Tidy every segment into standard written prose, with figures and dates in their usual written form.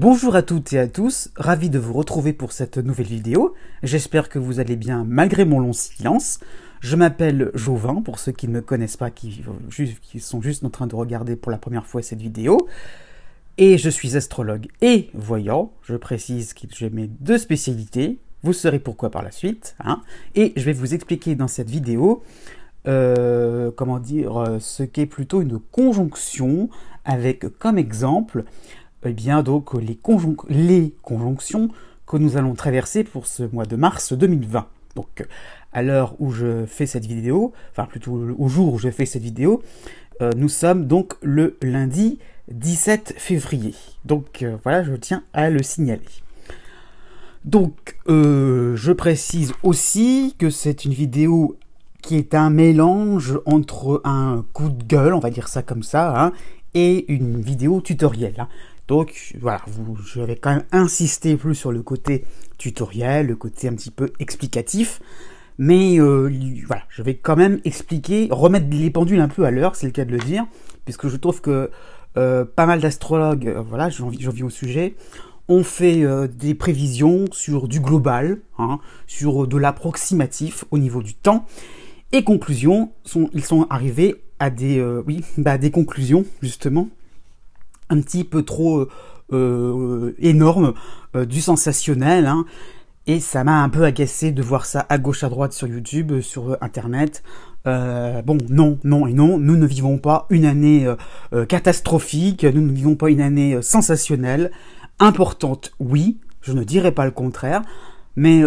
Bonjour à toutes et à tous, ravi de vous retrouver pour cette nouvelle vidéo. J'espère que vous allez bien malgré mon long silence. Je m'appelle Jovin, pour ceux qui ne me connaissent pas, qui sont juste en train de regarder pour la première fois cette vidéo. Et je suis astrologue et voyant. Je précise que j'ai mes deux spécialités. Vous saurez pourquoi par la suite. Et je vais vous expliquer dans cette vidéo ce qu'est plutôt une conjonction avec comme exemple donc les conjonctions que nous allons traverser pour ce mois de mars 2020. Donc à l'heure où je fais cette vidéo, enfin plutôt au jour où je fais cette vidéo, nous sommes donc le lundi 17 février. Donc voilà, je tiens à le signaler. Donc je précise aussi que c'est une vidéo qui est un mélange entre un coup de gueule, on va dire ça comme ça, et une vidéo tutoriel. Donc voilà, je vais quand même insister plus sur le côté tutoriel, le côté un petit peu explicatif, mais voilà, je vais quand même expliquer, remettre les pendules un peu à l'heure, c'est le cas de le dire, puisque je trouve que pas mal d'astrologues, voilà, j'en viens au sujet, ont fait des prévisions sur du global, sur de l'approximatif au niveau du temps, et conclusions, ils sont arrivés à des, des conclusions, justement, un petit peu trop énormes, du sensationnel, et ça m'a un peu agacé de voir ça à gauche à droite sur YouTube, sur Internet. Bon, non, nous ne vivons pas une année catastrophique, nous ne vivons pas une année sensationnelle, importante, oui, je ne dirais pas le contraire, mais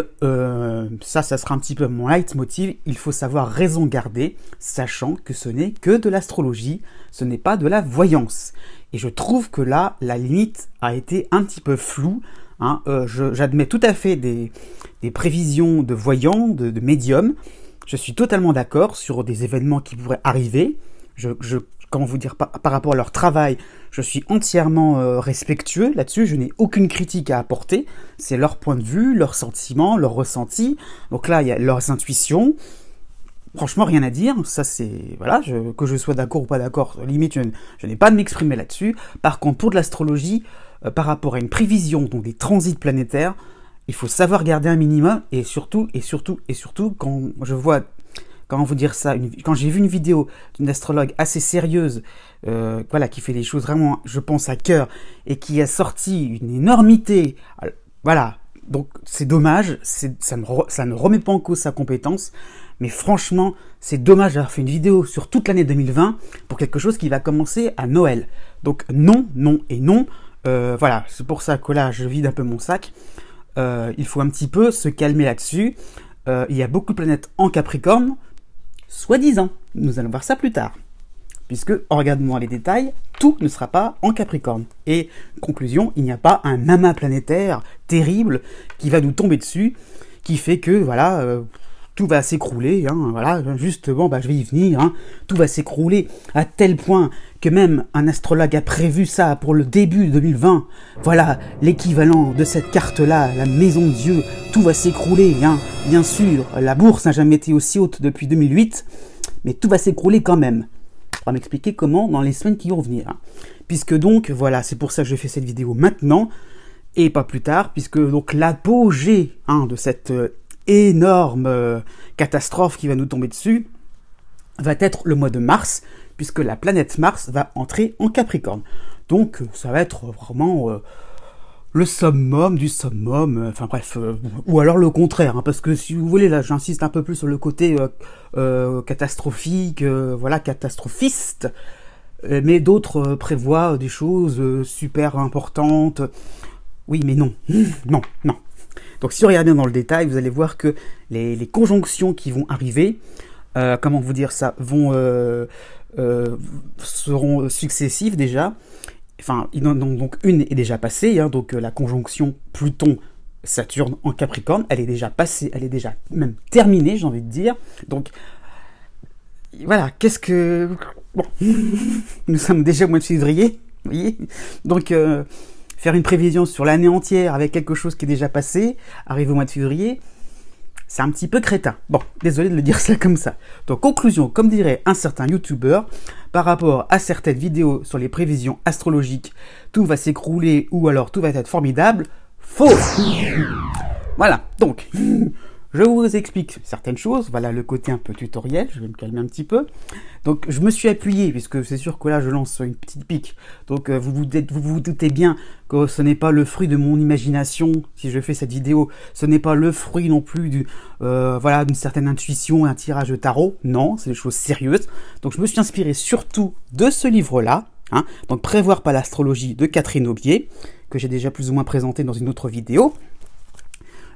ça sera un petit peu mon leitmotiv, il faut savoir raison garder, sachant que ce n'est que de l'astrologie, ce n'est pas de la voyance. Et je trouve que là, la limite a été un petit peu floue. J'admets tout à fait des prévisions de voyants, de médiums. Je suis totalement d'accord sur des événements qui pourraient arriver. Comment vous dire, par rapport à leur travail, je suis entièrement respectueux là-dessus. Je n'ai aucune critique à apporter. C'est leur point de vue, leurs sentiments, leurs ressentis. Donc là, il y a leurs intuitions. Franchement, rien à dire, ça c'est, voilà, que je sois d'accord ou pas d'accord, limite, je n'ai pas de m'exprimer là-dessus. Par contre, pour de l'astrologie, par rapport à une prévision, donc des transits planétaires, il faut savoir garder un minimum, et surtout, quand je vois, comment vous dire ça, quand j'ai vu une vidéo d'une astrologue assez sérieuse, voilà, qui fait les choses vraiment, je pense, à cœur, et qui a sorti une énormité, voilà, donc c'est dommage, ça ne remet pas en cause sa compétence, mais franchement, c'est dommage d'avoir fait une vidéo sur toute l'année 2020 pour quelque chose qui va commencer à Noël. Donc non, et non. Voilà, c'est pour ça que là, je vide un peu mon sac. Il faut un petit peu se calmer là-dessus. Il y a beaucoup de planètes en Capricorne, soi-disant. Nous allons voir ça plus tard. Puisque, en regardant dans les détails, tout ne sera pas en Capricorne. Et, conclusion, il n'y a pas un amas planétaire terrible qui va nous tomber dessus, qui fait que, voilà, tout va s'écrouler, voilà, justement, je vais y venir, tout va s'écrouler à tel point que même un astrologue a prévu ça pour le début 2020. Voilà, l'équivalent de cette carte-là, la maison de Dieu, tout va s'écrouler, bien sûr, la bourse n'a jamais été aussi haute depuis 2008, mais tout va s'écrouler quand même. On va m'expliquer comment dans les semaines qui vont venir. Puisque donc, voilà, c'est pour ça que je fais cette vidéo maintenant, et pas plus tard, puisque donc l'apogée de cette énorme catastrophe qui va nous tomber dessus va être le mois de mars, puisque la planète Mars va entrer en Capricorne. Donc ça va être vraiment le summum du summum, enfin bref, ou alors le contraire, parce que si vous voulez, là j'insiste un peu plus sur le côté catastrophique, voilà, catastrophiste, mais d'autres prévoient des choses super importantes. Oui, mais non, non. Donc si on regarde bien dans le détail, vous allez voir que les conjonctions qui vont arriver, comment vous dire ça, seront successives déjà. Enfin, donc une est déjà passée, donc la conjonction Pluton-Saturne en Capricorne, elle est déjà passée, elle est déjà même terminée, j'ai envie de dire. Donc voilà, bon, nous sommes déjà au mois de février, vous voyez. Donc faire une prévision sur l'année entière avec quelque chose qui est déjà passé, arrivé au mois de février, c'est un petit peu crétin. Bon, désolé de le dire ça comme ça. Donc, conclusion, comme dirait un certain youtubeur, par rapport à certaines vidéos sur les prévisions astrologiques, tout va s'écrouler ou alors tout va être formidable, faux. Voilà, donc, je vous explique certaines choses. Voilà le côté un peu tutoriel, je vais me calmer un petit peu. Donc, je me suis appuyé, puisque c'est sûr que là, je lance une petite pique. Donc, vous vous doutez bien que ce n'est pas le fruit de mon imagination, si je fais cette vidéo. Ce n'est pas le fruit non plus voilà, d'une certaine intuition, un tirage de tarot. Non, c'est des choses sérieuses. Donc, je me suis inspiré surtout de ce livre-là. Hein, donc, Prévoir par l'astrologie de Catherine Aubier, que j'ai déjà plus ou moins présenté dans une autre vidéo.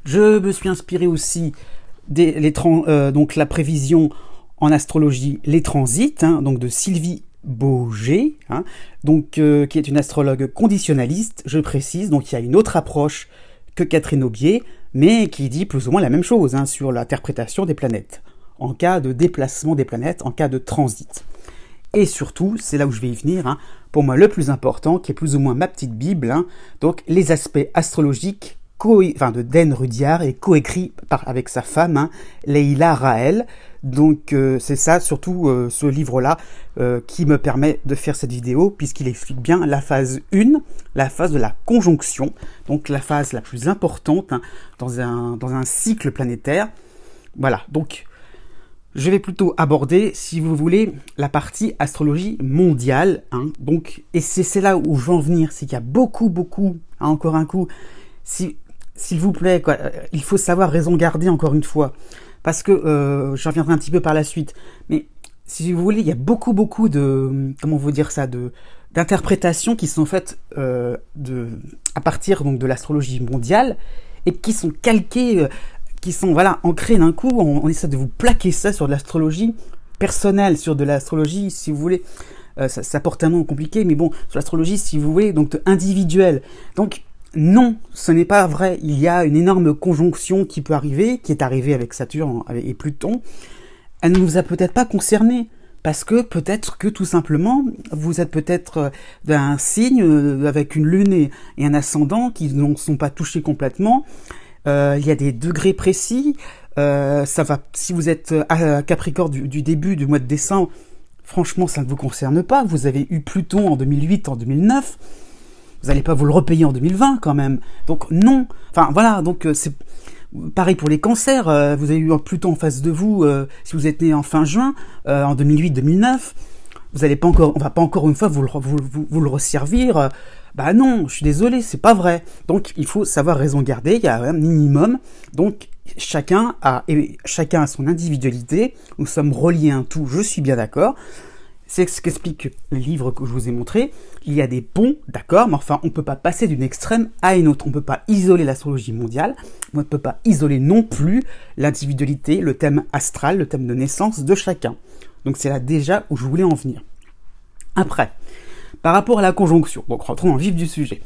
Je me suis inspiré aussi donc la prévision en astrologie, les transits, hein, donc de Sylvie Beaugé, hein, donc, qui est une astrologue conditionnaliste, je précise. Donc il y a une autre approche que Catherine Aubier, mais qui dit plus ou moins la même chose hein, sur l'interprétation des planètes, en cas de déplacement des planètes, en cas de transit. Et surtout, c'est là où je vais y venir, hein, pour moi le plus important, qui est plus ou moins ma petite Bible, hein, donc les aspects astrologiques de Dan Rudyard et coécrit avec sa femme, hein, Leila Raël. Donc c'est ça, surtout ce livre-là, qui me permet de faire cette vidéo, puisqu'il explique bien la phase 1, la phase de la conjonction, donc la phase la plus importante hein, dans un cycle planétaire. Voilà, donc je vais plutôt aborder, si vous voulez, la partie astrologie mondiale. Hein, donc, et c'est là où je veux en venir, c'est qu'il y a beaucoup, hein, encore un coup, s'il vous plaît, quoi, il faut savoir raison garder encore une fois, parce que j'en reviendrai un petit peu par la suite. Mais si vous voulez, il y a beaucoup de, comment vous dire ça, d'interprétations qui sont faites à partir donc de l'astrologie mondiale et qui sont calquées, qui sont voilà ancrées d'un coup. On essaie de vous plaquer ça sur de l'astrologie personnelle, sur de l'astrologie, si vous voulez. Ça porte un nom compliqué, mais bon, sur l'astrologie, si vous voulez, donc individuelle. Donc non, ce n'est pas vrai. Il y a une énorme conjonction qui peut arriver, qui est arrivée avec Saturne et Pluton. Elle ne vous a peut-être pas concerné, parce que peut-être que tout simplement, vous êtes peut-être d'un signe avec une lune et un ascendant qui ne sont pas touchés complètement. Il y a des degrés précis. Ça va. Si vous êtes à Capricorne du début du mois de décembre, franchement, ça ne vous concerne pas. Vous avez eu Pluton en 2008, en 2009. Vous n'allez pas vous le repayer en 2020 quand même. Donc non. Enfin voilà, donc c'est pareil pour les cancers. Vous avez eu Pluton en face de vous si vous êtes né en fin juin, en 2008-2009. Vous allez pas encore, on va pas encore une fois vous le resservir. Bah non, je suis désolé, c'est pas vrai. Donc il faut savoir raison garder, il y a un minimum. Donc chacun a son individualité. Nous sommes reliés à un tout, je suis bien d'accord. C'est ce qu'explique le livre que je vous ai montré. Il y a des ponts, d'accord, mais enfin, on ne peut pas passer d'une extrême à une autre. On ne peut pas isoler l'astrologie mondiale. On ne peut pas isoler non plus l'individualité, le thème astral, le thème de naissance de chacun. Donc c'est là déjà où je voulais en venir. Après, par rapport à la conjonction, donc rentrons dans le vif du sujet.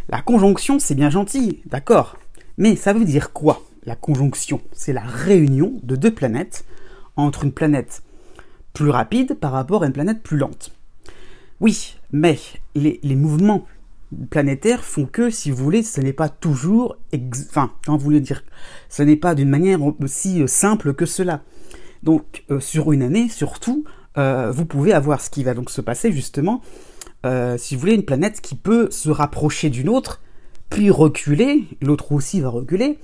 La conjonction, c'est bien gentil, d'accord, mais ça veut dire quoi? La conjonction, c'est la réunion de deux planètes entre une planète plus rapide par rapport à une planète plus lente. Oui, mais les mouvements planétaires font que, si vous voulez, ce n'est pas toujours, comment vous le dire, ce n'est pas d'une manière aussi simple que cela. Donc, sur une année, surtout, vous pouvez avoir ce qui va donc se passer, justement, si vous voulez, une planète qui peut se rapprocher d'une autre, puis reculer, l'autre aussi va reculer,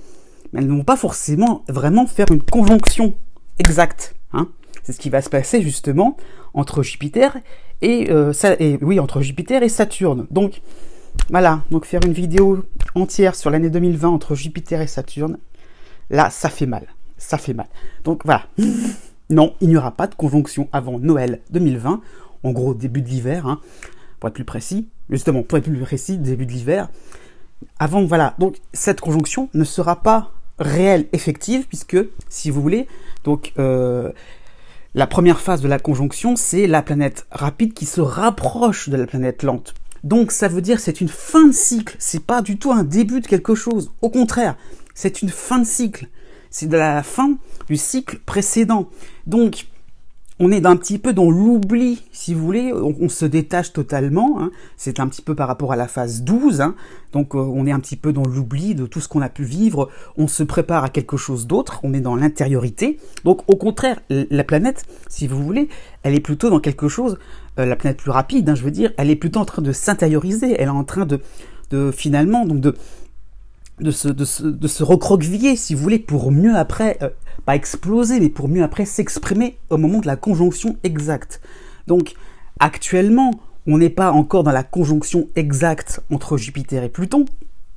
mais elles ne vont pas forcément vraiment faire une conjonction exacte, hein. C'est ce qui va se passer justement entre Jupiter entre Jupiter et Saturne. Donc voilà, donc faire une vidéo entière sur l'année 2020 entre Jupiter et Saturne, là ça fait mal, ça fait mal. Donc voilà, non, il n'y aura pas de conjonction avant Noël 2020, en gros début de l'hiver, hein, pour être plus précis, justement pour être plus précis, début de l'hiver. Avant, voilà, donc cette conjonction ne sera pas réelle, effective, puisque si vous voulez, donc la première phase de la conjonction, c'est la planète rapide qui se rapproche de la planète lente. Donc ça veut dire que c'est une fin de cycle, c'est pas du tout un début de quelque chose. Au contraire, c'est une fin de cycle. C'est de la fin du cycle précédent. Donc, on est un petit peu dans l'oubli, si vous voulez, on se détache totalement, hein. C'est un petit peu par rapport à la phase 12, hein. Donc on est un petit peu dans l'oubli de tout ce qu'on a pu vivre, on se prépare à quelque chose d'autre, on est dans l'intériorité. Donc au contraire, la planète, si vous voulez, elle est plutôt dans quelque chose, la planète plus rapide, hein, je veux dire, elle est plutôt en train de s'intérioriser, elle est en train de finalement, donc de se recroqueviller, si vous voulez, pour mieux après, pas exploser, mais pour mieux après s'exprimer au moment de la conjonction exacte. Donc, actuellement, on n'est pas encore dans la conjonction exacte entre Jupiter et Pluton.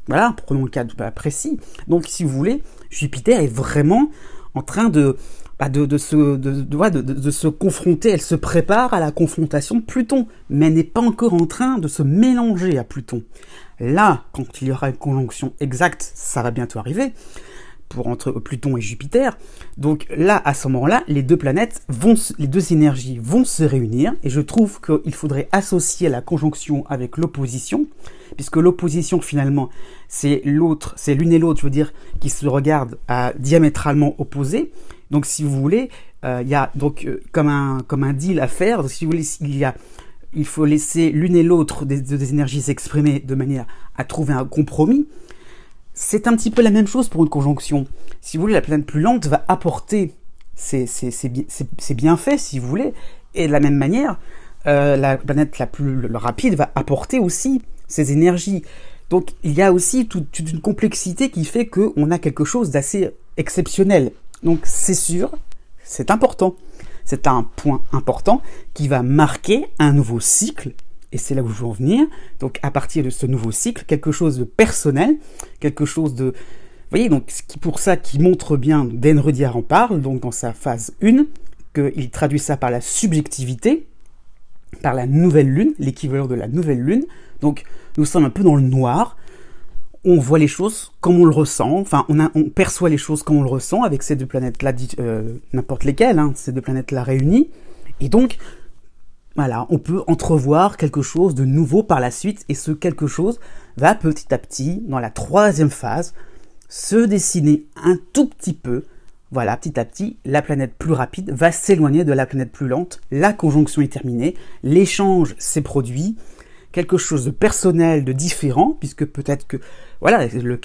Voilà, prenons le cas précis. Donc, si vous voulez, Jupiter est vraiment en train de se confronter, elle se prépare à la confrontation de Pluton, mais elle n'est pas encore en train de se mélanger à Pluton. Là, quand il y aura une conjonction exacte, ça va bientôt arriver, entre Pluton et Jupiter, donc là, à ce moment-là, les deux énergies vont se réunir, et je trouve qu'il faudrait associer la conjonction avec l'opposition, puisque l'opposition, finalement, c'est l'une et l'autre, je veux dire, qui se regardent diamétralement opposés. Donc, si vous voulez, il y a donc comme un deal à faire. Donc, si vous voulez, il faut laisser l'une et l'autre des énergies s'exprimer de manière à trouver un compromis. C'est un petit peu la même chose pour une conjonction. Si vous voulez, la planète plus lente va apporter ses bienfaits, si vous voulez, et de la même manière, la planète la plus rapide va apporter aussi ses énergies. Donc, il y a aussi toute une complexité qui fait qu'on a quelque chose d'assez exceptionnel. Donc, c'est sûr, c'est important. C'est un point important qui va marquer un nouveau cycle, et c'est là où je veux en venir. Donc, à partir de ce nouveau cycle, quelque chose de personnel, quelque chose de... Vous voyez, donc, pour ça, qui montre bien, d'Enrediar en parle, donc dans sa phase 1, qu'il traduit ça par la subjectivité, par la nouvelle lune, l'équivalent de la nouvelle lune. Donc, nous sommes un peu dans le noir. On voit les choses comme on le ressent, enfin on perçoit les choses comme on le ressent avec ces deux planètes-là, n'importe lesquelles, hein, ces deux planètes-là réunies, et donc voilà, on peut entrevoir quelque chose de nouveau par la suite, et ce quelque chose va petit à petit, dans la troisième phase, se dessiner un tout petit peu. Voilà, petit à petit, la planète plus rapide va s'éloigner de la planète plus lente, la conjonction est terminée, l'échange s'est produit, quelque chose de personnel, de différent, puisque peut-être que, voilà, le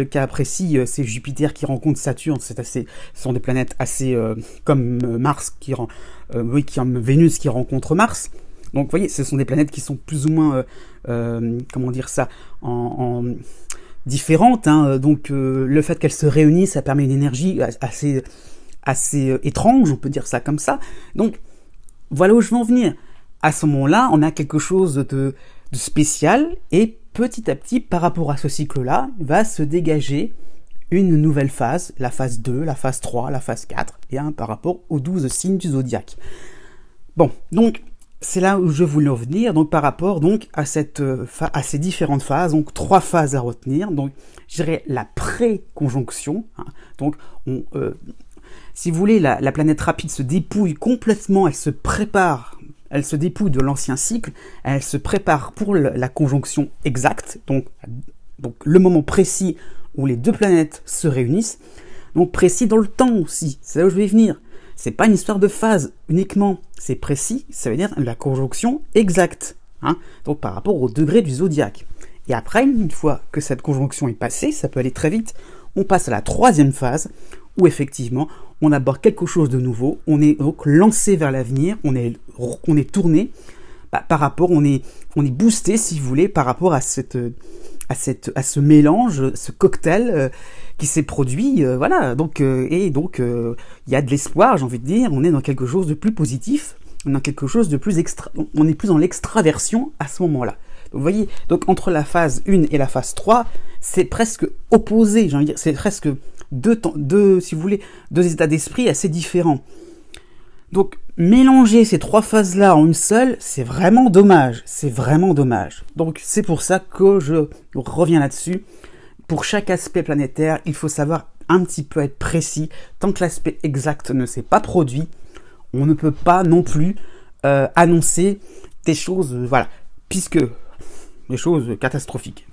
cas précis, c'est Jupiter qui rencontre Saturne, ce sont des planètes assez, comme Mars comme Vénus qui rencontre Mars. Donc, vous voyez, ce sont des planètes qui sont plus ou moins, comment dire ça, en différentes, hein. Donc, le fait qu'elles se réunissent, ça permet une énergie assez étrange, on peut dire ça comme ça. Donc, voilà où je veux en venir. À ce moment-là, on a quelque chose de spécial, et petit à petit, par rapport à ce cycle-là, va se dégager une nouvelle phase, la phase 2, la phase 3, la phase 4, et par rapport aux 12 signes du zodiaque. Bon, donc, c'est là où je voulais en venir, donc par rapport donc, à ces différentes phases, donc 3 phases à retenir. Donc, je dirais la pré-conjonction, hein. Donc, si vous voulez, la planète rapide se dépouille complètement, elle se prépare. Elle se dépouille de l'ancien cycle, elle se prépare pour la conjonction exacte, donc le moment précis où les deux planètes se réunissent, donc précis dans le temps aussi, c'est là où je vais venir. C'est pas une histoire de phase uniquement, c'est précis, ça veut dire la conjonction exacte, hein, donc par rapport au degré du zodiaque. Et après, une fois que cette conjonction est passée, ça peut aller très vite, on passe à la troisième phase, où effectivement, on aborde quelque chose de nouveau, on est donc lancé vers l'avenir, on est tourné, par rapport, on est boosté, si vous voulez, par rapport à ce mélange, ce cocktail qui s'est produit, voilà, donc, il y a de l'espoir, j'ai envie de dire, on est dans quelque chose de plus positif, on est dans quelque chose de plus on est plus dans l'extraversion à ce moment-là. Vous voyez, donc entre la phase 1 et la phase 3, c'est presque opposé, j'ai envie de dire, c'est presque si vous voulez, deux états d'esprit assez différents. Donc, mélanger ces 3 phases-là en une seule, c'est vraiment dommage. C'est vraiment dommage. Donc, c'est pour ça que je reviens là-dessus. Pour chaque aspect planétaire, il faut savoir un petit peu être précis. Tant que l'aspect exact ne s'est pas produit, on ne peut pas non plus annoncer des choses, voilà, puisque des choses catastrophiques.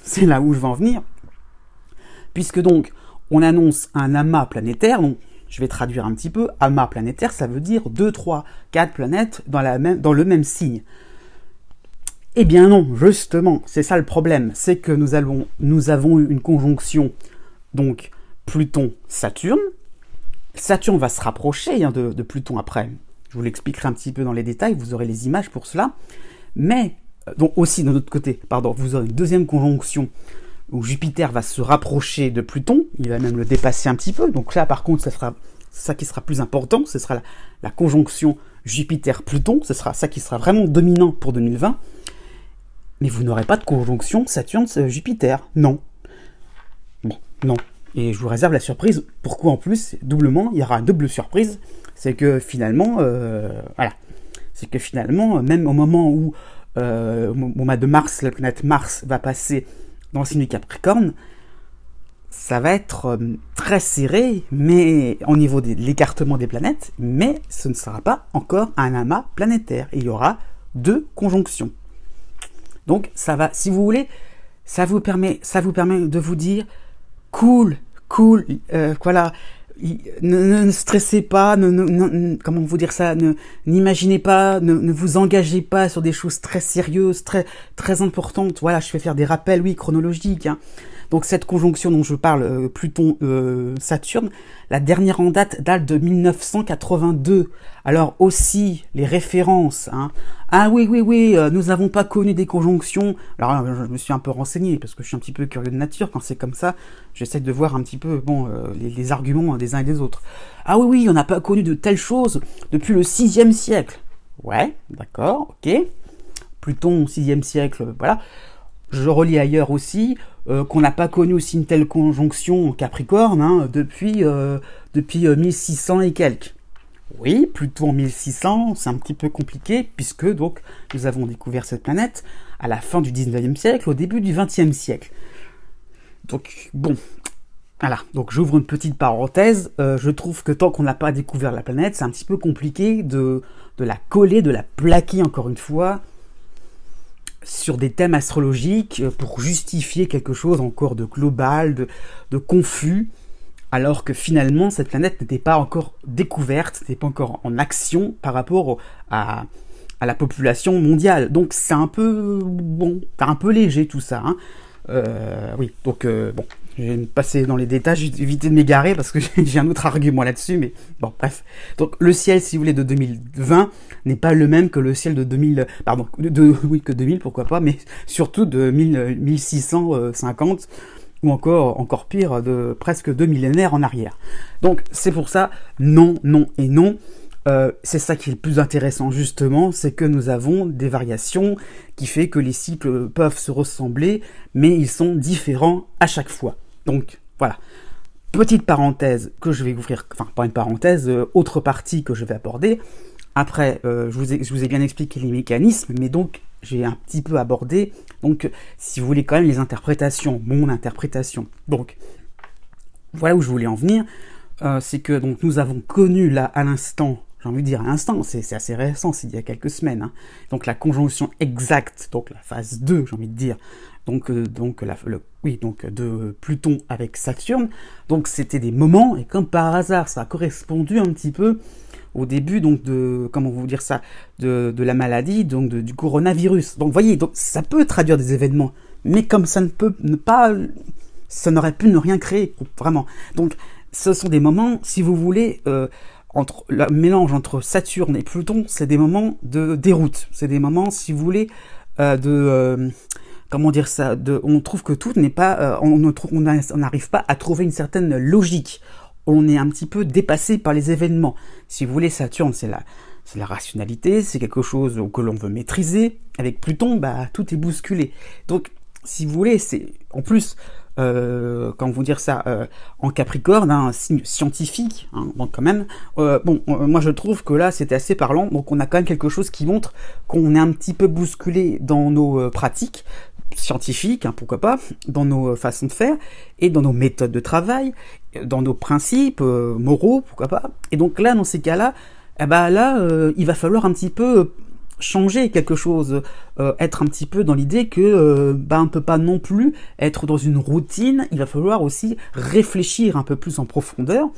C'est là où je veux en venir. Puisque donc, on annonce un amas planétaire, donc je vais traduire un petit peu, amas planétaire, ça veut dire 2, 3, 4 planètes dans le même signe. Eh bien non, justement, c'est ça le problème, c'est que nous avons eu une conjonction, donc Pluton-Saturne. Saturne va se rapprocher de Pluton après, je vous l'expliquerai un petit peu dans les détails, vous aurez les images pour cela, mais, donc aussi de notre côté, pardon, vous aurez une deuxième conjonction où Jupiter va se rapprocher de Pluton, il va même le dépasser un petit peu, donc là par contre, ça qui sera plus important, ce sera la conjonction Jupiter-Pluton, ce sera ça qui sera vraiment dominant pour 2020, mais vous n'aurez pas de conjonction Saturne-Jupiter, non. Bon, non. Et je vous réserve la surprise, pourquoi en plus, doublement, il y aura une double surprise, c'est que finalement, voilà, c'est que finalement, même au moment où, au mois de mars, la planète Mars va passer dans le signe du Capricorne, ça va être très serré, mais au niveau de l'écartement des planètes, mais ce ne sera pas encore un amas planétaire. Il y aura 2 conjonctions. Donc ça va, si vous voulez, ça vous permet de vous dire cool, voilà, ne stressez pas, comment vous dire ça, n'imaginez pas, ne vous engagez pas sur des choses très sérieuses, très importantes. Voilà, je vais faire des rappels, oui, chronologiques, hein. Donc cette conjonction dont je parle, Pluton-Saturne, la dernière en date de 1982. Alors aussi, les références, hein. Ah oui, nous n'avons pas connu des conjonctions. Alors je me suis un peu renseigné, parce que je suis un petit peu curieux de nature, quand c'est comme ça, j'essaie de voir un petit peu, bon, les arguments des uns et des autres. Ah oui, on n'a pas connu de telles choses depuis le 6e siècle. Ouais, d'accord, ok. Pluton, 6e siècle, voilà. Je relis ailleurs aussi, qu'on n'a pas connu aussi une telle conjonction en Capricorne, hein, depuis 1600 et quelques. Oui, plutôt en 1600, c'est un petit peu compliqué, puisque donc nous avons découvert cette planète à la fin du 19e siècle, au début du 20e siècle. Donc, bon, voilà, donc j'ouvre une petite parenthèse, je trouve que tant qu'on n'a pas découvert la planète, c'est un petit peu compliqué de la coller, de la plaquer encore une fois, sur des thèmes astrologiques pour justifier quelque chose encore de global, de confus, alors que finalement cette planète n'était pas encore découverte, n'était pas encore en action par rapport à la population mondiale. Donc c'est un peu bon, un peu léger tout ça, hein. Oui, donc bon, je vais me passer dans les détails, j'ai évité de m'égarer parce que j'ai un autre argument là-dessus, mais bon, bref. Donc le ciel, si vous voulez, de 2020 n'est pas le même que le ciel de 2000, pardon, oui, que 2000, pourquoi pas, mais surtout de 1650, ou encore pire, de presque 2 millénaires en arrière. Donc c'est pour ça, non et non. C'est ça qui est le plus intéressant justement, c'est que nous avons des variations qui fait que les cycles peuvent se ressembler, mais ils sont différents à chaque fois. Donc voilà, petite parenthèse que je vais ouvrir, enfin pas une parenthèse, autre partie que je vais aborder. Après, je vous ai bien expliqué les mécanismes, mais donc j'ai un petit peu abordé, donc si vous voulez quand même les interprétations, mon interprétation. Donc voilà où je voulais en venir, c'est que donc nous avons connu là à l'instant, j'ai envie de dire à l'instant, c'est assez récent, c'est il y a quelques semaines, hein, donc la conjonction exacte, donc la phase 2, j'ai envie de dire, donc de Pluton avec Saturne, donc c'était des moments, et comme par hasard, ça a correspondu un petit peu au début donc de, comment vous dire ça, de la maladie, donc du coronavirus. Donc vous voyez, donc ça peut traduire des événements, mais comme ça ne peut ne pas, ça n'aurait pu ne rien créer, vraiment. Donc ce sont des moments, si vous voulez, entre le mélange entre Saturne et Pluton, c'est des moments de déroute, c'est des moments, si vous voulez, comment dire ça, on trouve que tout n'est pas, on n'arrive pas à trouver une certaine logique. On est un petit peu dépassé par les événements. Si vous voulez, Saturne, c'est la rationalité, c'est quelque chose que l'on veut maîtriser. Avec Pluton, bah, tout est bousculé. Donc, si vous voulez, c'est en plus, comment vous dire ça, en Capricorne, hein, un signe scientifique, hein, donc quand même. Moi je trouve que là, c'était assez parlant. Donc, on a quand même quelque chose qui montre qu'on est un petit peu bousculé dans nos pratiques scientifiques, hein, pourquoi pas, dans nos façons de faire, et dans nos méthodes de travail, dans nos principes moraux, pourquoi pas. Et donc là, dans ces cas-là, il va falloir un petit peu changer quelque chose, être un petit peu dans l'idée que on ne peut pas non plus être dans une routine, il va falloir aussi réfléchir un peu plus en profondeur,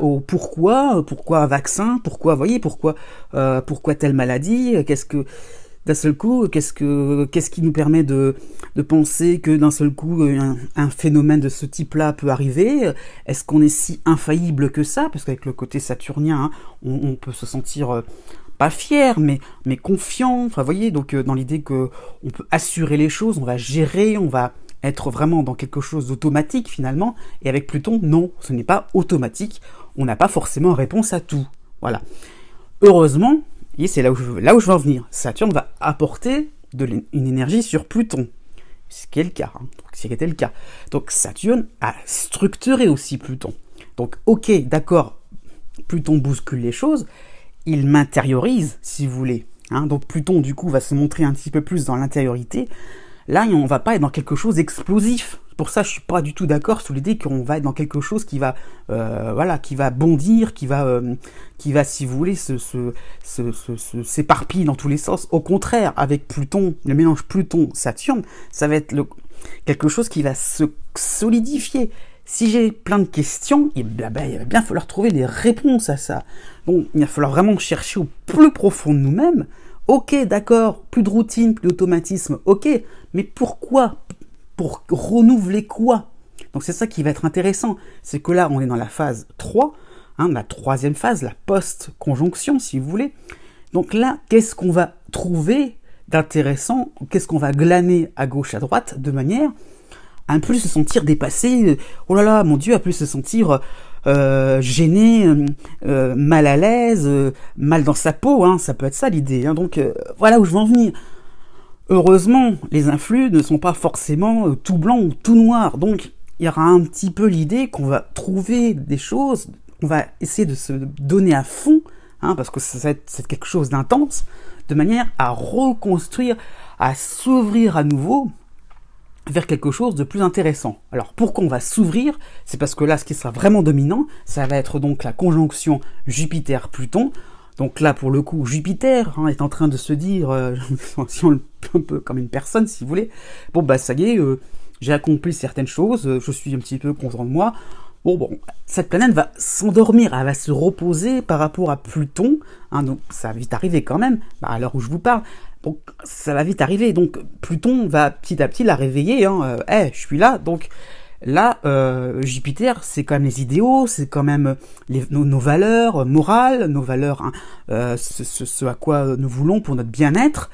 au pourquoi vaccin, pourquoi, voyez, pourquoi telle maladie, qu'est-ce que d'un seul coup, qu'est-ce qui nous permet de penser que d'un seul coup un phénomène de ce type-là peut arriver? Est-ce qu'on est si infaillible que ça? Parce qu'avec le côté saturnien, hein, on peut se sentir pas fier, mais confiant. Enfin, vous voyez, donc dans l'idée que on peut assurer les choses, on va gérer, on va être vraiment dans quelque chose d'automatique finalement. Et avec Pluton, non, ce n'est pas automatique. On n'a pas forcément réponse à tout. Voilà. Heureusement. Et c'est là où je veux en venir. Saturne va apporter une énergie sur Pluton. Ce qui est le cas. Hein. Ce qui était le cas. Donc Saturne a structuré aussi Pluton. Donc ok, d'accord, Pluton bouscule les choses, il m'intériorise, si vous voulez. Hein. Donc Pluton, du coup, va se montrer un petit peu plus dans l'intériorité. Là, on va pas être dans quelque chose d'explosif. Pour ça, je suis pas du tout d'accord sur l'idée qu'on va être dans quelque chose qui va, qui va bondir, qui va, si vous voulez, s'éparpiller dans tous les sens. Au contraire, avec Pluton, le mélange Pluton-Saturne, ça va être quelque chose qui va se solidifier. Si j'ai plein de questions, il va bien falloir trouver des réponses à ça. Donc, il va falloir vraiment chercher au plus profond de nous-mêmes. Ok, d'accord, plus de routine, plus d'automatisme, ok, mais pourquoi? Pour renouveler quoi? Donc c'est ça qui va être intéressant, c'est que là on est dans la phase 3, hein, la troisième phase, la post-conjonction si vous voulez. Donc là, qu'est-ce qu'on va trouver d'intéressant? Qu'est-ce qu'on va glaner à gauche, à droite, de manière à ne plus se sentir dépassé, oh là là, mon Dieu, à plus se sentir gêné, mal à l'aise, mal dans sa peau, hein, ça peut être ça l'idée. Hein. Donc voilà où je veux en venir. Heureusement, les influx ne sont pas forcément tout blanc ou tout noir, donc il y aura un petit peu l'idée qu'on va trouver des choses, on va essayer de se donner à fond, hein, parce que c'est quelque chose d'intense, de manière à reconstruire, à s'ouvrir à nouveau vers quelque chose de plus intéressant. Alors pourquoi on va s'ouvrir? C'est parce que là, ce qui sera vraiment dominant, ça va être donc la conjonction Jupiter-Pluton. Donc là, pour le coup, Jupiter est en train de se dire, si on le un peu comme une personne, si vous voulez, bon bah ça y est, j'ai accompli certaines choses, je suis un petit peu content de moi. Bon, cette planète va s'endormir, elle va se reposer par rapport à Pluton, hein, donc ça va vite arriver quand même, à l'heure où je vous parle, donc ça va vite arriver, donc Pluton va petit à petit la réveiller, je suis là, donc là, Jupiter, c'est quand même les idéaux, c'est quand même nos valeurs morales, nos valeurs, hein, ce à quoi nous voulons pour notre bien-être,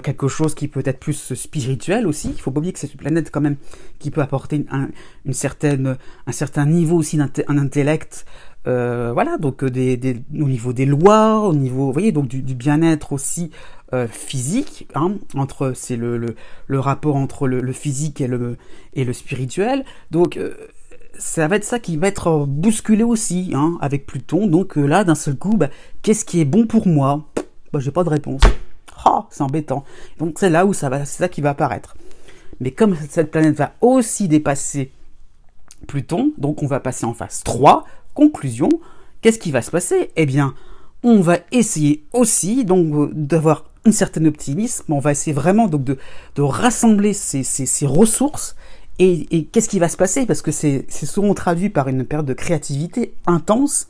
quelque chose qui peut être plus spirituel aussi. Il faut pas oublier que c'est une planète quand même qui peut apporter un certain niveau aussi d'intellect. Voilà, donc au niveau des lois, au niveau, vous voyez, donc du bien-être aussi physique, hein, c'est le rapport entre le physique et le spirituel. Donc ça va être ça qui va être bousculé aussi, hein, avec Pluton. Donc là, d'un seul coup, qu'est-ce qui est bon pour moi? J'ai pas de réponse. C'est embêtant. Donc c'est là où c'est ça qui va apparaître. Mais comme cette planète va aussi dépasser Pluton, donc on va passer en phase 3, conclusion, qu'est-ce qui va se passer? Eh bien, on va essayer aussi donc d'avoir un certain optimisme, on va essayer vraiment donc de rassembler ces ressources, et qu'est-ce qui va se passer? Parce que c'est souvent traduit par une période de créativité intense,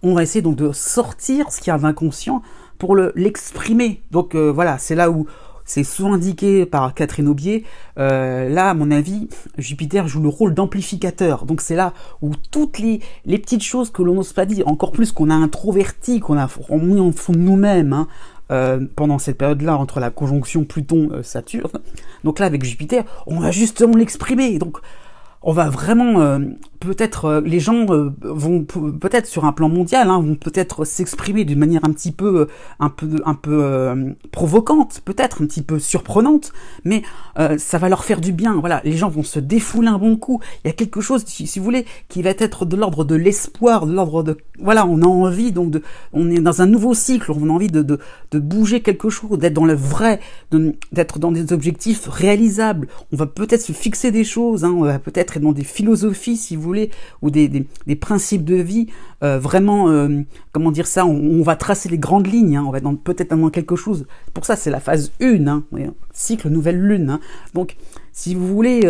on va essayer donc de sortir ce qu'il y a d'inconscient pour l'exprimer. Donc voilà, c'est là où c'est souvent indiqué par Catherine Aubier. Là, à mon avis, Jupiter joue le rôle d'amplificateur. Donc c'est là où toutes les petites choses que l'on n'ose pas dire, encore plus qu'on a introverti, qu'on a mis en fond de nous-mêmes, hein, pendant cette période-là, entre la conjonction Pluton-Saturne. Donc là, avec Jupiter, on va justement l'exprimer. Donc on va vraiment, peut-être, les gens vont peut-être sur un plan mondial, hein, vont peut-être s'exprimer d'une manière un peu provocante, peut-être un petit peu surprenante, mais ça va leur faire du bien. Voilà, les gens vont se défouler un bon coup. Il y a quelque chose, si vous voulez, qui va être de l'ordre de l'espoir, de l'ordre de, voilà, on a envie donc on est dans un nouveau cycle, on a envie de bouger quelque chose, d'être dans le vrai, d'être dans des objectifs réalisables. On va peut-être se fixer des choses, hein, on va peut-être être dans des philosophies, si vous voulez, ou des principes de vie, vraiment, comment dire ça, on va tracer les grandes lignes, hein, on va peut-être dans quelque chose. Pour ça, c'est la phase 1, hein, cycle nouvelle lune. Hein. Donc, Si vous voulez,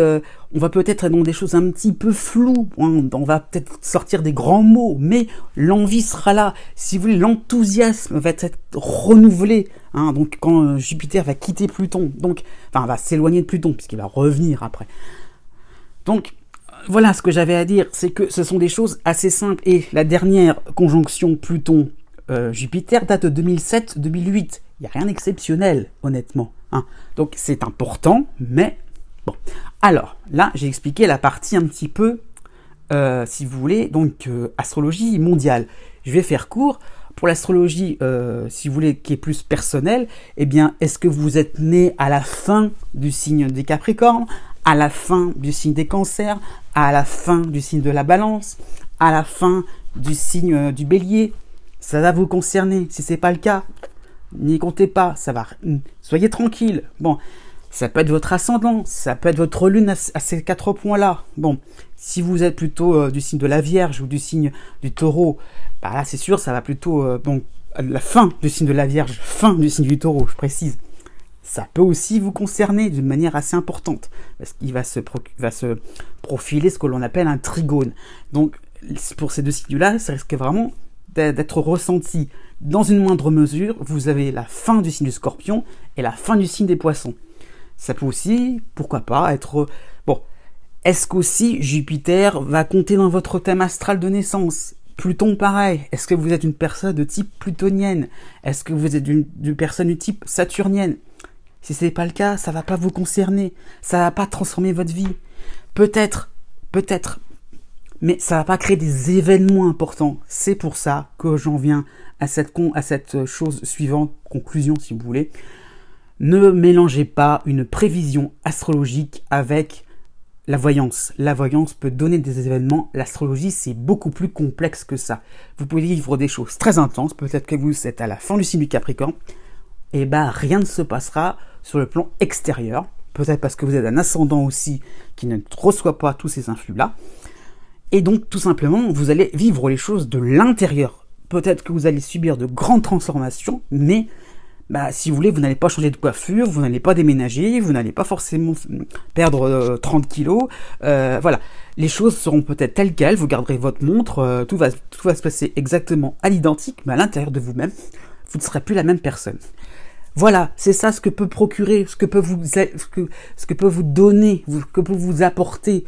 on va peut-être être dans des choses un petit peu floues, hein, on va peut-être sortir des grands mots, mais l'envie sera là. Si vous voulez, l'enthousiasme va être renouvelé. Hein, donc quand Jupiter va quitter Pluton, donc, enfin va s'éloigner de Pluton, puisqu'il va revenir après. Donc voilà ce que j'avais à dire, c'est que ce sont des choses assez simples. Et la dernière conjonction Pluton-Jupiter date de 2007-2008. Il n'y a rien d'exceptionnel, honnêtement. Hein. Donc c'est important, mais bon. Alors, là, j'ai expliqué la partie un petit peu, si vous voulez, donc astrologie mondiale. Je vais faire court. Pour l'astrologie, si vous voulez, qui est plus personnelle, eh bien, est-ce que vous êtes né à la fin du signe des Capricornes, à la fin du signe des Cancers, à la fin du signe de la Balance, à la fin du signe du Bélier? Ça va vous concerner. Si c'est pas le cas, n'y comptez pas, ça va. Soyez tranquille. Bon, ça peut être votre ascendant, ça peut être votre lune à ces 4 points-là. Bon, si vous êtes plutôt du signe de la Vierge ou du signe du Taureau, bah là c'est sûr, ça va plutôt donc la fin du signe de la Vierge, fin du signe du Taureau, je précise. Ça peut aussi vous concerner d'une manière assez importante, parce qu'il va se profiler ce que l'on appelle un trigone. Donc pour ces deux signes-là, ça risque vraiment d'être ressenti. Dans une moindre mesure, vous avez la fin du signe du Scorpion et la fin du signe des Poissons. Ça peut aussi, pourquoi pas, être... Bon, est-ce qu'aussi Jupiter va compter dans votre thème astral de naissance? Pluton, pareil. Est-ce que vous êtes une personne de type plutonienne? Est-ce que vous êtes une personne du type saturnienne? Si ce n'est pas le cas, ça ne va pas vous concerner. Ça ne va pas transformer votre vie. Peut-être, mais ça ne va pas créer des événements importants. C'est pour ça que j'en viens à cette chose suivante, conclusion si vous voulez. Ne mélangez pas une prévision astrologique avec la voyance. La voyance peut donner des événements. L'astrologie, c'est beaucoup plus complexe que ça. Vous pouvez vivre des choses très intenses. Peut-être que vous êtes à la fin du signe du Capricorne. Et ben, rien ne se passera sur le plan extérieur. Peut-être parce que vous êtes un ascendant aussi qui ne reçoit pas tous ces influx-là. Et donc, tout simplement, vous allez vivre les choses de l'intérieur. Peut-être que vous allez subir de grandes transformations, mais bah, si vous voulez, vous n'allez pas changer de coiffure, vous n'allez pas déménager, vous n'allez pas forcément perdre 30 kilos. Voilà, les choses seront peut-être telles quelles, vous garderez votre montre, tout va se passer exactement à l'identique, mais à l'intérieur de vous-même, vous ne serez plus la même personne. Voilà, c'est ça ce que peut procurer, ce que peut vous donner, que peut vous apporter.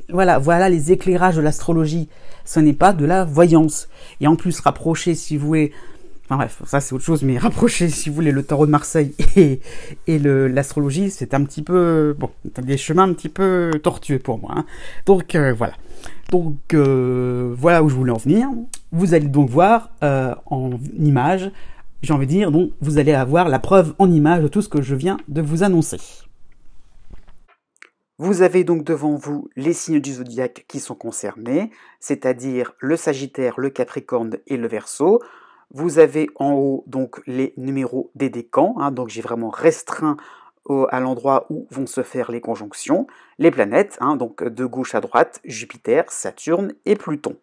Voilà les éclairages de l'astrologie. Ce n'est pas de la voyance. Et en plus, rapprocher, si vous voulez... Enfin bref, ça c'est autre chose, mais rapprocher, si vous voulez, le tarot de Marseille et l'astrologie, c'est un petit peu... Bon, des chemins un petit peu tortueux pour moi. Hein. Donc, voilà. Donc, voilà où je voulais en venir. Vous allez donc voir en image... J'ai envie de dire, donc vous allez avoir la preuve en image de tout ce que je viens de vous annoncer. Vous avez donc devant vous les signes du zodiaque qui sont concernés, c'est-à-dire le Sagittaire, le Capricorne et le Verseau. Vous avez en haut donc les numéros des décans, hein, donc j'ai vraiment restreint à l'endroit où vont se faire les conjonctions, les planètes, hein, donc de gauche à droite, Jupiter, Saturne et Pluton.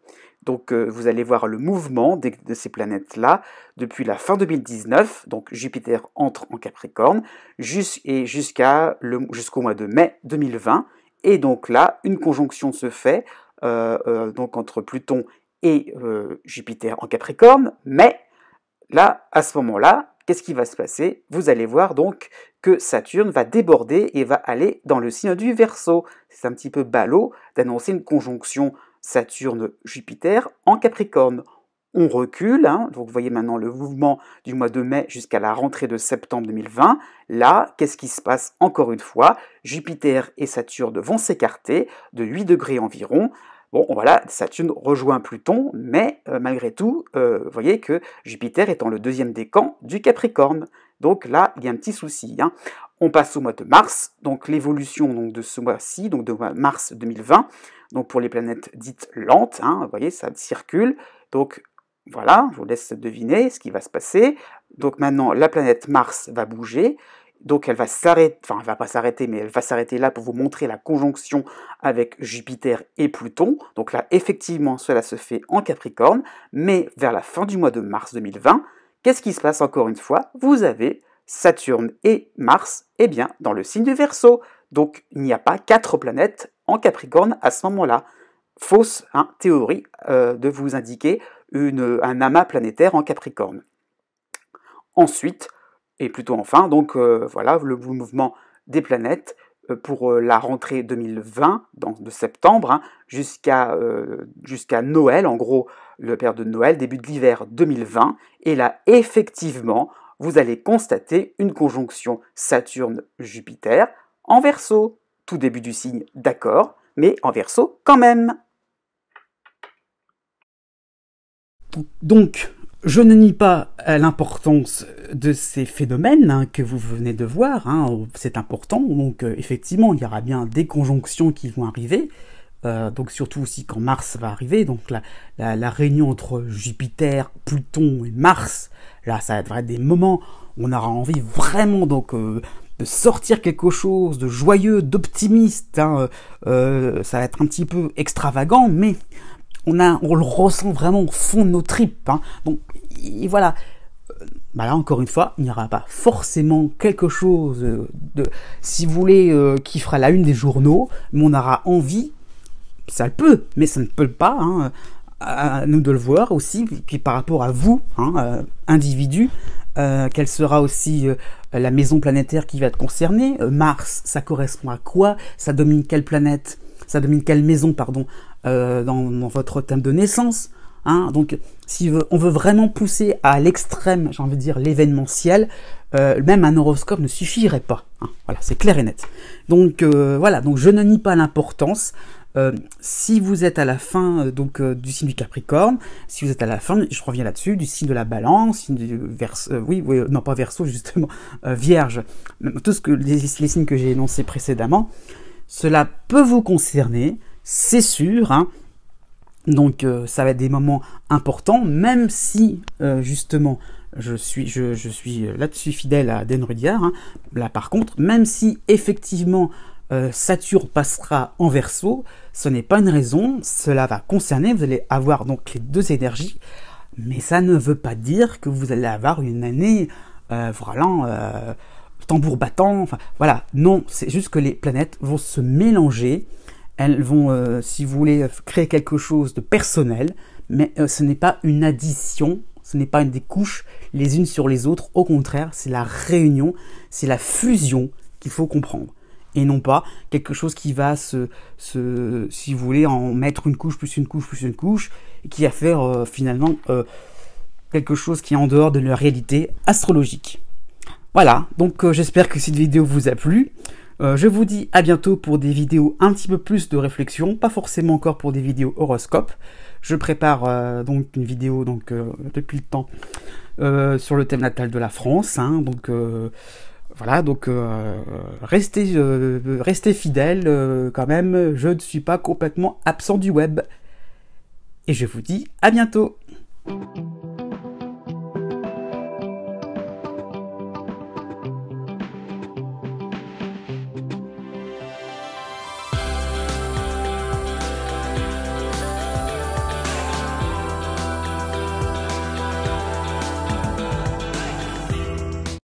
Donc vous allez voir le mouvement de ces planètes-là depuis la fin 2019, donc Jupiter entre en Capricorne, jusqu'au mois de mai 2020, et donc là, une conjonction se fait donc entre Pluton et Jupiter en Capricorne, mais là, à ce moment-là, qu'est-ce qui va se passer? Vous allez voir donc que Saturne va déborder et va aller dans le signe du Verseau. C'est un petit peu ballot d'annoncer une conjonction Saturne-Jupiter en Capricorne. On recule, hein, donc vous voyez maintenant le mouvement du mois de mai jusqu'à la rentrée de septembre 2020. Là, qu'est-ce qui se passe encore une fois? Jupiter et Saturne vont s'écarter de 8 degrés environ. Bon, voilà, Saturne rejoint Pluton, mais malgré tout, vous voyez que Jupiter est dans le deuxième décan du Capricorne. Donc là, il y a un petit souci. Hein. On passe au mois de mars, donc l'évolution donc, de ce mois-ci, donc de mars 2020, donc pour les planètes dites lentes, hein, vous voyez, ça circule. Donc voilà, je vous laisse deviner ce qui va se passer. Donc maintenant, la planète Mars va bouger. Donc elle va s'arrêter, enfin elle va pas s'arrêter, mais elle va s'arrêter là pour vous montrer la conjonction avec Jupiter et Pluton. Donc là, effectivement, cela se fait en Capricorne, mais vers la fin du mois de mars 2020, qu'est-ce qui se passe encore une fois? Vous avez Saturne et Mars, eh bien, dans le signe du Verseau. Donc il n'y a pas 4 planètes en Capricorne à ce moment-là. Fausse théorie de vous indiquer un amas planétaire en Capricorne. Ensuite, et plutôt enfin, donc voilà, le mouvement des planètes pour la rentrée 2020, de septembre, jusqu'à Noël, en gros, le période de Noël, début de l'hiver 2020. Et là, effectivement, vous allez constater une conjonction Saturne-Jupiter en Verseau. Tout début du signe, d'accord, mais en Verseau quand même. Donc, je ne nie pas l'importance de ces phénomènes que vous venez de voir, c'est important, donc effectivement il y aura bien des conjonctions qui vont arriver, donc surtout aussi quand Mars va arriver, donc la réunion entre Jupiter, Pluton et Mars, là ça va être des moments où on aura envie vraiment donc de sortir quelque chose de joyeux, d'optimiste, ça va être un petit peu extravagant, mais on le ressent vraiment au fond de nos tripes. Donc voilà. Là encore une fois, il n'y aura pas forcément quelque chose si vous voulez, qui fera la une des journaux, mais on aura envie, ça le peut, mais ça ne peut pas, à nous de le voir aussi, puis par rapport à vous, individus, quelle sera aussi la maison planétaire qui va être concernée. Mars, ça correspond à quoi? Ça domine quelle planète? Ça domine quelle maison, pardon, dans votre thème de naissance, donc si on veut vraiment pousser à l'extrême, j'ai envie de dire l'événementiel, même un horoscope ne suffirait pas, voilà, c'est clair et net. Donc voilà, donc je ne nie pas l'importance. Si vous êtes à la fin du signe du Capricorne, si vous êtes à la fin, je reviens là-dessus, du signe de la Balance, signe du non pas Verseau justement, Vierge, tout les signes que j'ai énoncés précédemment, cela peut vous concerner, c'est sûr, donc ça va être des moments importants, même si justement je suis là-dessus fidèle à Dan Rudyard, là par contre, même si effectivement Saturne passera en Verseau, ce n'est pas une raison, cela va concerner, vous allez avoir donc les deux énergies, mais ça ne veut pas dire que vous allez avoir une année vraiment tambour battant, enfin voilà, non, c'est juste que les planètes vont se mélanger. Elles vont, si vous voulez, créer quelque chose de personnel, mais ce n'est pas une addition, ce n'est pas des couches les unes sur les autres. Au contraire, c'est la réunion, c'est la fusion qu'il faut comprendre. Et non pas quelque chose qui va si vous voulez, en mettre une couche, plus une couche, plus une couche, et qui va faire finalement quelque chose qui est en dehors de la réalité astrologique. Voilà, donc j'espère que cette vidéo vous a plu. Je vous dis à bientôt pour des vidéos un petit peu plus de réflexion, pas forcément encore pour des vidéos horoscopes. Je prépare donc une vidéo depuis le temps sur le thème natal de la France. Donc voilà, donc restez fidèles quand même. Je ne suis pas complètement absent du web. Et je vous dis à bientôt.